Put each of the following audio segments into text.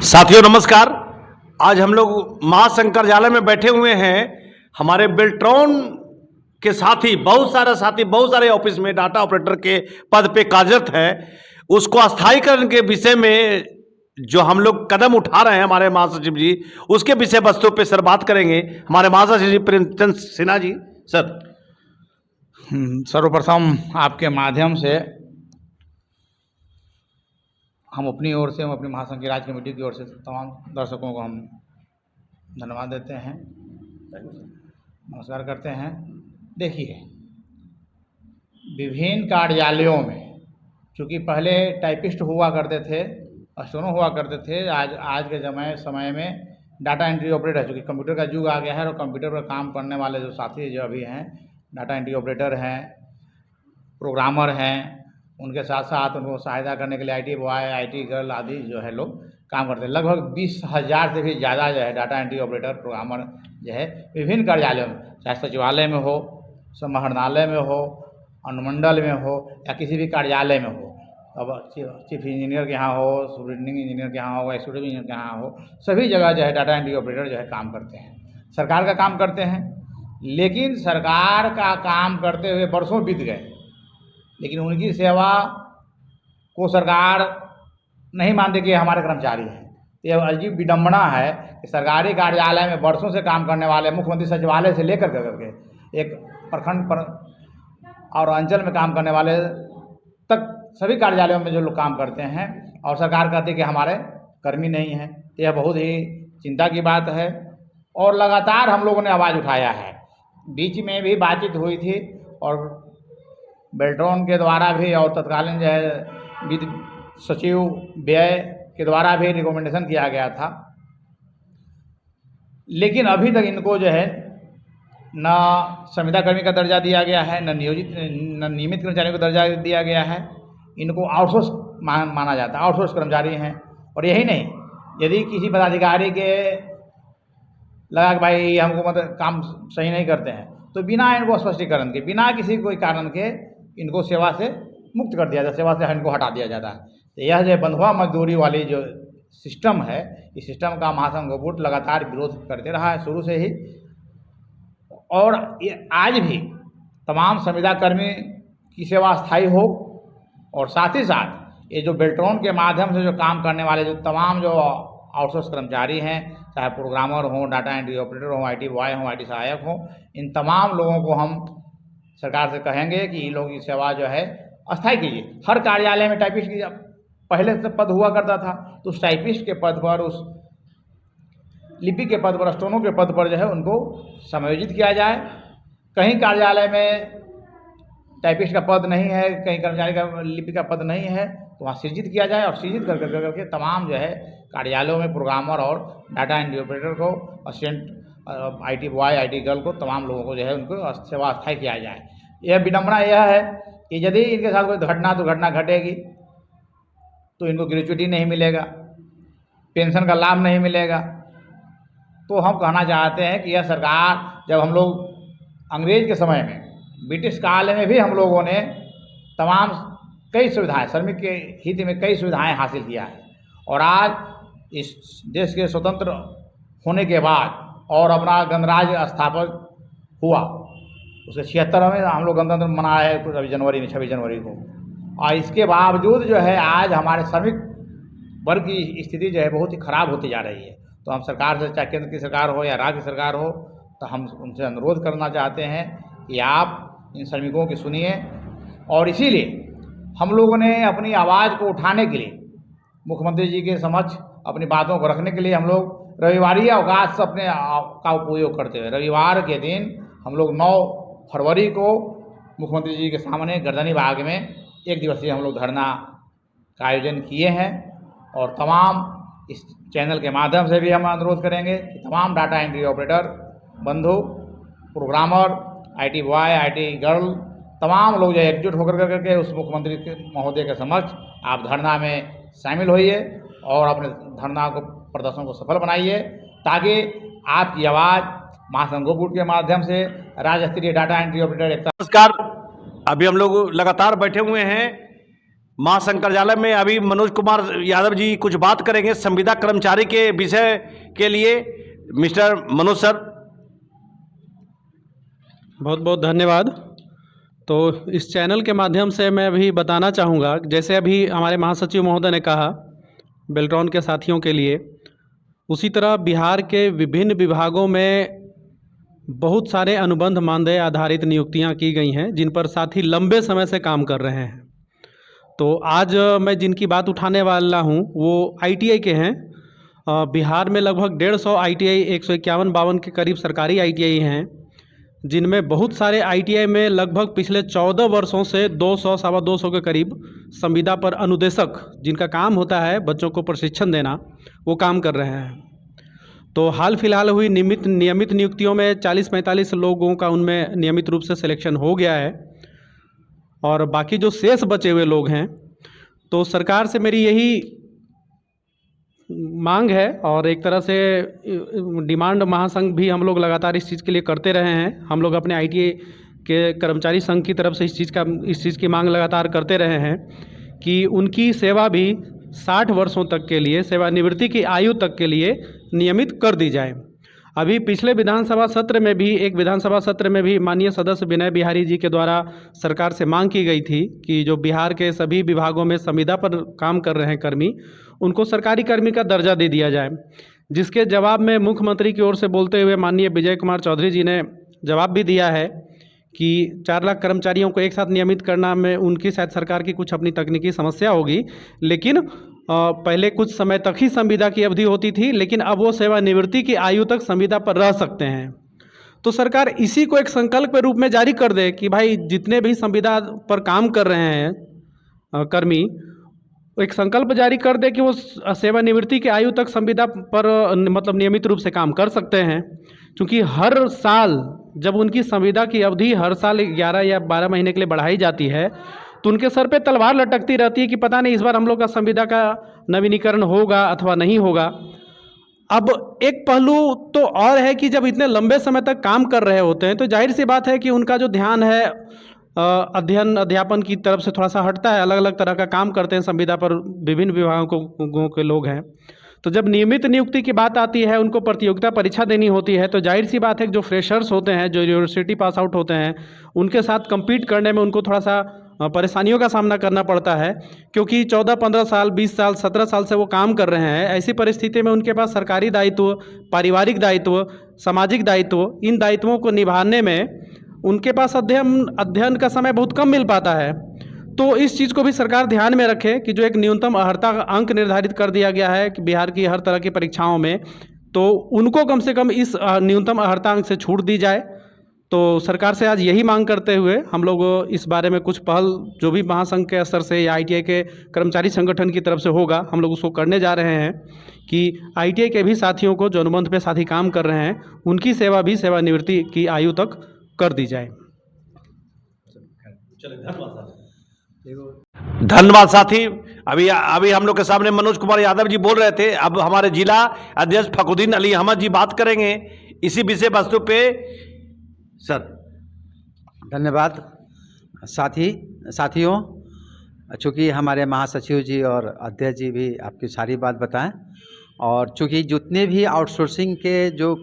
साथियों नमस्कार। आज हम लोग महाशंकरालय में बैठे हुए हैं। हमारे बेल्ट्रॉन के साथी बहुत सारे ऑफिस में डाटा ऑपरेटर के पद पे कार्यरत है। उसको अस्थायीकरण के विषय में जो हम लोग कदम उठा रहे हैं हमारे महासचिव जी, उसके विषय वस्तु पे सर बात करेंगे हमारे महासचिव जी प्रेमचंद सिन्हा जी। सर सर्वप्रथम आपके माध्यम से हम अपनी ओर से अपनी महासंघ की राज्य कमेटी की ओर से तमाम दर्शकों को हम धन्यवाद देते हैं, नमस्कार करते हैं। देखिए, विभिन्न कार्यालयों में चूँकि पहले टाइपिस्ट हुआ करते थे, स्टेनो हुआ करते थे, आज के समय में डाटा एंट्री ऑपरेटर, चूँकि कंप्यूटर का युग आ गया है और कंप्यूटर पर काम करने वाले जो साथी जो अभी हैं, डाटा एंट्री ऑपरेटर हैं, प्रोग्रामर हैं, उनके साथ साथ उनको सहायता करने के लिए IT बॉय, IT गर्ल आदि जो है लोग काम करते हैं। लगभग 20,000 से भी ज़्यादा जो है डाटा एंट्री ऑपरेटर, प्रोग्रामर जो है विभिन्न कार्यालयों में, चाहे सचिवालय में हो, समाहरणालय में हो, अनुमंडल में हो या किसी भी कार्यालय में हो, अब चीफ इंजीनियर के यहाँ हो, सुपरिटेंडिंग इंजीनियर के यहाँ हो, एक्जीक्यूटिव इंजीनियर के यहाँ हो, सभी जगह जो है डाटा एंट्री ऑपरेटर जो है काम करते हैं, सरकार का काम करते हैं। लेकिन सरकार का काम करते हुए वर्षों बीत गए, लेकिन उनकी सेवा को सरकार नहीं मानती कि हमारे कर्मचारी हैं। यह अजीब विडंबना है कि सरकारी कार्यालय में वर्षों से काम करने वाले, मुख्यमंत्री सचिवालय से लेकर करके एक प्रखंड पर और अंचल में काम करने वाले तक सभी कार्यालयों में जो लोग काम करते हैं, और सरकार कहती है कि हमारे कर्मी नहीं हैं। तो यह बहुत ही चिंता की बात है और लगातार हम लोगों ने आवाज़ उठाया है। बीच में भी बातचीत हुई थी और बेल्ट्रॉन के द्वारा भी और तत्कालीन जो है वित्त सचिव व्यय के द्वारा भी रिकमेंडेशन किया गया था, लेकिन अभी तक इनको जो है न संविदा कर्मी का दर्जा दिया गया है, न नियमित कर्मचारियों का दर्जा दिया गया है। इनको आउटसोर्स माना जाता है, आउटसोर्स कर्मचारी हैं। और यही नहीं, यदि किसी पदाधिकारी के लगा कि भाई हमको मतलब काम सही नहीं करते हैं, तो बिना इनको स्पष्टीकरण के, बिना किसी कोई कारण के इनको सेवा से मुक्त कर दिया जाता, सेवा से इनको हटा दिया जाता है। तो यह जो बंधुआ मजदूरी वाली जो सिस्टम है, इस सिस्टम का महासंघ गोपुट लगातार विरोध करते रहा है शुरू से ही, और ये आज भी तमाम संविदा कर्मी की सेवा स्थायी हो, और साथ ही साथ ये जो बेल्ट्रॉन के माध्यम से जो काम करने वाले जो तमाम जो आउटसोर्स कर्मचारी हैं, चाहे प्रोग्रामर हों, डाटा एंट्री ऑपरेटर हों, IT बॉय हों, IT सहायक हों, इन तमाम लोगों को हम सरकार से कहेंगे कि इन लोगों की सेवा जो है अस्थायी कीजिए। हर कार्यालय में टाइपिस्ट की पहले से पद हुआ करता था, तो उस टाइपिस्ट के पद पर, उस लिपि के पद पर, स्टोनो के पद पर जो है उनको समायोजित किया जाए। कहीं कार्यालय में टाइपिस्ट का पद नहीं है, कहीं कर्मचारी का लिपि का पद नहीं है, तो वहाँ सृजित किया जाए, और सृजित करके तमाम जो है कार्यालयों में प्रोग्रामर और डाटा एंट्री ऑपरेटर को, assistant IT boy, IT girl को, तमाम लोगों को जो है उनको सेवा स्थायी किया जाए। यह विडंबना यह है कि यदि इनके साथ कोई दुर्घटना घटेगी तो इनको ग्रेच्युटी नहीं मिलेगा, पेंशन का लाभ नहीं मिलेगा। तो हम कहना चाहते हैं कि यह सरकार, जब हम लोग अंग्रेज के समय में, ब्रिटिश काल में भी हम लोगों ने तमाम कई सुविधाएं, श्रमिक के हित में कई सुविधाएं हासिल किया है, और आज इस देश के स्वतंत्र होने के बाद और अपना गणराज्य स्थापित हुआ, उसके 76वें हम लोग गणतंत्र मनाए अभी जनवरी में, 26 जनवरी को। और इसके बावजूद जो है आज हमारे श्रमिक वर्ग की स्थिति जो है बहुत ही ख़राब होती जा रही है। तो हम सरकार से, चाहे केंद्र की सरकार हो या राज्य सरकार हो, तो हम उनसे अनुरोध करना चाहते हैं कि आप इन श्रमिकों की सुनिए। और इसीलिए हम लोगों ने अपनी आवाज़ को उठाने के लिए मुख्यमंत्री जी के समक्ष अपनी बातों को रखने के लिए हम लोग रविवारी अवकाश अपने का उपयोग करते हुए रविवार के दिन हम लोग 9 फरवरी को मुख्यमंत्री जी के सामने गर्दनी बाग में 1 दिवसीय हम लोग धरना का आयोजन किए हैं। और तमाम इस चैनल के माध्यम से भी हम अनुरोध करेंगे कि तमाम डाटा एंट्री ऑपरेटर बंधु, programmer, IT boy, IT girl, तमाम लोग जो एकजुट होकर करके उस मुख्यमंत्री महोदय के समक्ष आप धरना में शामिल होइए और अपने धरना को, प्रदर्शन को सफल बनाइए, ताकि आपकी आवाज़ महासंघ गोपुट के माध्यम से राज्य स्तरीय डाटा एंट्री ऑपरेटर। नमस्कार। अभी हम लोग लगातार बैठे हुए हैं महाशंकरालय में अभी मनोज कुमार यादव जी कुछ बात करेंगे संविदा कर्मचारी के विषय के लिए। Mister Manoj sir. बहुत बहुत धन्यवाद। तो इस चैनल के माध्यम से मैं अभी बताना चाहूँगा, जैसे अभी हमारे महासचिव महोदय ने कहा बेल्ट्रॉन के साथियों के लिए, उसी तरह बिहार के विभिन्न विभागों में बहुत सारे अनुबंध मानदेय आधारित नियुक्तियां की गई हैं, जिन पर साथी लंबे समय से काम कर रहे हैं। तो आज मैं जिनकी बात उठाने वाला हूं वो ITI के हैं। बिहार में लगभग 150 ITI 151-52 के करीब सरकारी ITI हैं, जिनमें बहुत सारे ITI में लगभग पिछले 14 वर्षों से 200 सवा 200 के करीब संविदा पर अनुदेशक, जिनका काम होता है बच्चों को प्रशिक्षण देना, वो काम कर रहे हैं। तो हाल फिलहाल हुई नियमित नियुक्तियों में 40-45 लोगों का उनमें नियमित रूप से सिलेक्शन हो गया है, और बाकी जो शेष बचे हुए लोग हैं, तो सरकार से मेरी यही मांग है, और एक तरह से डिमांड महासंघ भी हम लोग लगातार इस चीज़ के लिए करते रहे हैं। हम लोग अपने ITI के कर्मचारी संघ की तरफ से इस चीज़ की मांग लगातार करते रहे हैं कि उनकी सेवा भी 60 वर्षों तक के लिए, सेवानिवृत्ति की आयु तक के लिए नियमित कर दी जाए। अभी पिछले विधानसभा सत्र में भी माननीय सदस्य विनय बिहारी जी के द्वारा सरकार से मांग की गई थी कि जो बिहार के सभी विभागों में संविदा पर काम कर रहे हैं कर्मी, उनको सरकारी कर्मी का दर्जा दे दिया जाए, जिसके जवाब में मुख्यमंत्री की ओर से बोलते हुए माननीय विजय कुमार चौधरी जी ने जवाब भी दिया है कि 4 लाख कर्मचारियों को एक साथ नियमित करना में उनकी शायद सरकार की कुछ अपनी तकनीकी समस्या होगी, लेकिन पहले कुछ समय तक ही संविदा की अवधि होती थी, लेकिन अब वो सेवानिवृत्ति की आयु तक संविदा पर रह सकते हैं। तो सरकार इसी को एक संकल्प के रूप में जारी कर दे कि भाई जितने भी संविदा पर काम कर रहे हैं कर्मी, एक संकल्प जारी कर दे कि वो सेवानिवृत्ति की आयु तक संविदा पर मतलब नियमित रूप से काम कर सकते हैं। क्योंकि हर साल जब उनकी संविदा की अवधि हर साल 11 या 12 महीने के लिए बढ़ाई जाती है, तो उनके सर पे तलवार लटकती रहती है कि पता नहीं इस बार हम लोग का संविदा का नवीनीकरण होगा अथवा नहीं होगा। अब एक पहलू तो और है कि जब इतने लंबे समय तक काम कर रहे होते हैं, तो जाहिर सी बात है कि उनका जो ध्यान है अध्ययन अध्यापन की तरफ से थोड़ा सा हटता है। अलग अलग तरह का काम करते हैं संविदा पर, विभिन्न विभागों के लोग हैं। तो जब नियमित नियुक्ति की बात आती है, उनको प्रतियोगिता परीक्षा देनी होती है, तो जाहिर सी बात है कि जो फ्रेशर्स होते हैं, जो यूनिवर्सिटी पास आउट होते हैं, उनके साथ compete करने में उनको थोड़ा सा परेशानियों का सामना करना पड़ता है, क्योंकि 14-15 साल, 20 साल, 17 साल से वो काम कर रहे हैं। ऐसी परिस्थिति में उनके पास सरकारी दायित्व, पारिवारिक दायित्व, सामाजिक दायित्व, इन दायित्वों को निभाने में उनके पास अध्ययन का समय बहुत कम मिल पाता है। तो इस चीज़ को भी सरकार ध्यान में रखे कि जो एक न्यूनतम अर्हता अंक निर्धारित कर दिया गया है कि बिहार की हर तरह की परीक्षाओं में, तो उनको कम से कम इस न्यूनतम अर्हता अंक से छूट दी जाए। तो सरकार से आज यही मांग करते हुए हम लोग इस बारे में कुछ पहल जो भी महासंघ के स्तर से या ITI के कर्मचारी संगठन की तरफ से होगा, हम लोग उसको करने जा रहे हैं कि ITI के भी साथियों को जो अनुबंध पे साथी काम कर रहे हैं, उनकी सेवा भी सेवानिवृत्ति की आयु तक कर दी जाए। धन्यवाद साथी। अभी हम लोग के सामने मनोज कुमार यादव जी बोल रहे थे। अब हमारे जिला अध्यक्ष फखरुद्दीन अली अहमद जी बात करेंगे इसी विषय वस्तु पे। सर। धन्यवाद साथियों, चूँकि हमारे महासचिव जी और अध्यक्ष जी भी आपकी सारी बात बताएं, और चूँकि जितने भी आउटसोर्सिंग के जो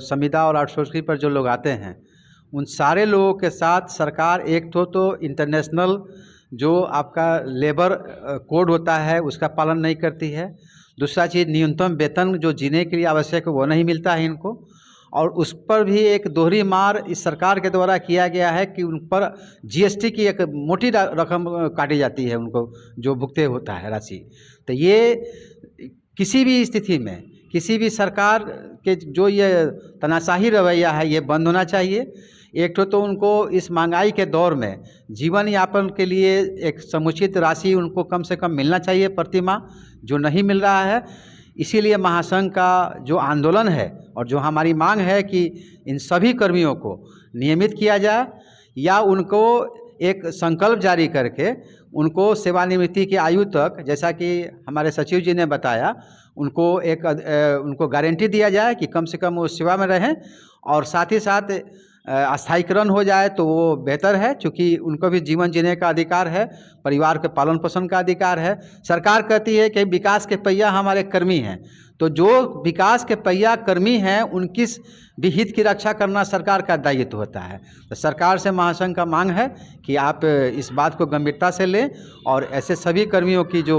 संविदा और आउटसोर्सिंग पर जो लोग आते हैं, उन सारे लोगों के साथ सरकार एक तो इंटरनेशनल जो आपका लेबर कोड होता है उसका पालन नहीं करती है। दूसरा चीज़, न्यूनतम वेतन जो जीने के लिए आवश्यक है वो नहीं मिलता है इनको, और उस पर भी एक दोहरी मार इस सरकार के द्वारा किया गया है कि उन पर GST की एक मोटी रकम काटी जाती है, उनको जो भुगते होता है राशि। तो ये किसी भी स्थिति में किसी भी सरकार के जो ये तनाशाही रवैया है ये बंद होना चाहिए। एक तो उनको इस महंगाई के दौर में जीवन यापन के लिए एक समुचित राशि उनको कम से कम मिलना चाहिए प्रति माह, जो नहीं मिल रहा है। इसीलिए महासंघ का जो आंदोलन है और जो हमारी मांग है कि इन सभी कर्मियों को नियमित किया जाए, या उनको एक संकल्प जारी करके उनको सेवानिवृत्ति की आयु तक, जैसा कि हमारे सचिव जी ने बताया, उनको गारंटी दिया जाए कि कम से कम वो सेवा में रहें, और साथ ही साथ अस्थायीकरण हो जाए तो वो बेहतर है, क्योंकि उनको भी जीवन जीने का अधिकार है, परिवार के पालन पोषण का अधिकार है। सरकार कहती है कि विकास के पहिया हमारे कर्मी हैं, तो जो विकास के पहिया कर्मी हैं उनकी भी हित की रक्षा करना सरकार का दायित्व होता है। तो सरकार से महासंघ का मांग है कि आप इस बात को गंभीरता से लें और ऐसे सभी कर्मियों की जो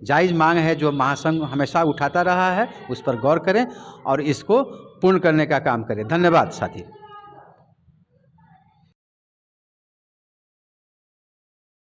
जायज़ मांग है, जो महासंघ हमेशा उठाता रहा है, उस पर गौर करें और इसको पूर्ण करने का काम करें। धन्यवाद साथी।